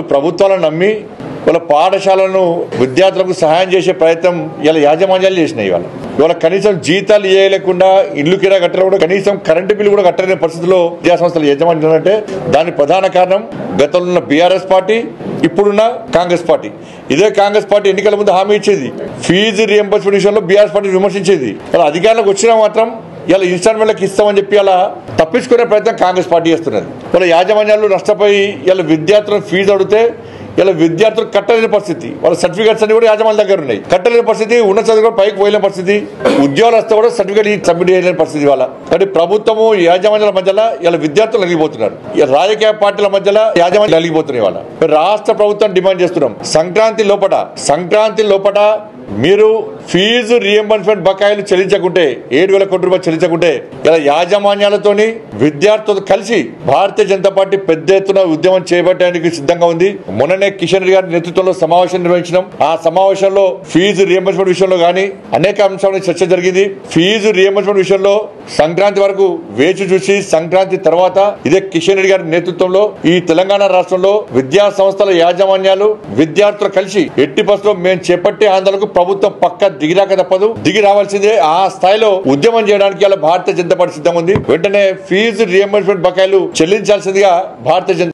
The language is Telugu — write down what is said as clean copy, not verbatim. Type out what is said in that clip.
ప్రభుత్వాలను నమ్మి వాళ్ళ పాఠశాలను విద్యార్థులకు సహాయం చేసే ప్రయత్నం ఇలా యాజమాన్యాలు చేసినాయి. ఇవాళ కనీసం జీతాలు ఇవ్వలేకుండా ఇల్లు కిరా కట్టడం కూడా కనీసం కరెంటు బిల్లు కూడా కట్టలేని పరిస్థితిలో విద్యాసంస్థలు యజమాన్యాలు అంటే దానికి ప్రధాన కారణం గతంలో ఉన్న బీఆర్ఎస్ పార్టీ, ఇప్పుడున్న కాంగ్రెస్ పార్టీ. ఇదే కాంగ్రెస్ పార్టీ ఎన్నికల ముందు హామీ ఇచ్చేది, ఫీజు రియంబర్స్మెంట్ విషయంలో బీఆర్ఎస్ పార్టీ విమర్శించేది. ఇలా అధికారంలోకి వచ్చినా మాత్రం ఇలా ఇన్స్టాల్మెంట్లకు ఇస్తామని చెప్పి అలా తప్పించుకునే ప్రయత్నం కాంగ్రెస్ పార్టీ చేస్తున్నది. వాళ్ళ యాజమాన్యాలు నష్టపోయి ఇలా విద్యార్థులను ఫీజు అడిగితే ఇలా విద్యార్థులు కట్టలేని పరిస్థితి, వాళ్ళ సర్టిఫికేట్స్ అన్ని కూడా యాజమాన్యాల దగ్గర ఉన్నాయి. కట్టలేని పరిస్థితి, ఉన్న చదువు కూడా పైకి పోయలేని పరిస్థితి, ఉద్యోగాలు వస్తే కూడా సర్టిఫికేట్ సబ్మిట్ చేయలేని పరిస్థితి. వాళ్ళ కాబట్టి ప్రభుత్వము యాజమాన్యాల మధ్యలో ఇలా విద్యార్థులు నలిగిపోతున్నారు. రాజకీయ పార్టీల మధ్యలో యాజమాన్యాలు నలిగిపోతున్నాయి. వాళ్ళ రాష్ట్ర ప్రభుత్వం డిమాండ్ చేస్తున్నాం, సంక్రాంతి లోపట మీరు ఫీజు రియంబర్స్మెంట్ బకాయిలు చెల్లించకుంటే 7,000 కోట్ల రూపాయలు చెల్లించకుంటే ఇలా యాజమాన్యాలతోని విద్యార్థులతో కలిసి భారతీయ జనతా పార్టీ పెద్ద ఎత్తున ఉద్యమం చేపట్టడానికి సిద్ధంగా ఉంది. మొన్ననే కిషన్ రెడ్డి గారి నేతృత్వంలో సమావేశం నిర్వహించినాం. ఆ సమావేశంలో ఫీజు రియంబర్స్మెంట్ విషయంలో కానీ అనేక అంశాల చర్చ జరిగింది. ఫీజు రియంబర్స్మెంట్ విషయంలో సంక్రాంతి వరకు వేచి చూసి సంక్రాంతి తర్వాత ఇదే కిషన్ రెడ్డి గారి నేతృత్వంలో ఈ తెలంగాణ రాష్ట్రంలో విద్యా సంస్థల యాజమాన్యాలు విద్యార్థులు కలిసి ఎట్టి పరిస్థితుల్లో మేము చేపట్టే ఆందోళనకు ప్రభుత్వం పక్క దిగిరాక తప్పదు, దిగి రావాల్సిందే. ఆ స్థాయిలో ఉద్యమం చేయడానికి ఇలా భారతీయ జనతా పార్టీ సిద్ధంగా ఉంది. వెంటనే ఫీజు రియంబర్స్మెంట్ బకాయిలు చెల్లించాల్సిందిగా భారతీయ జనతా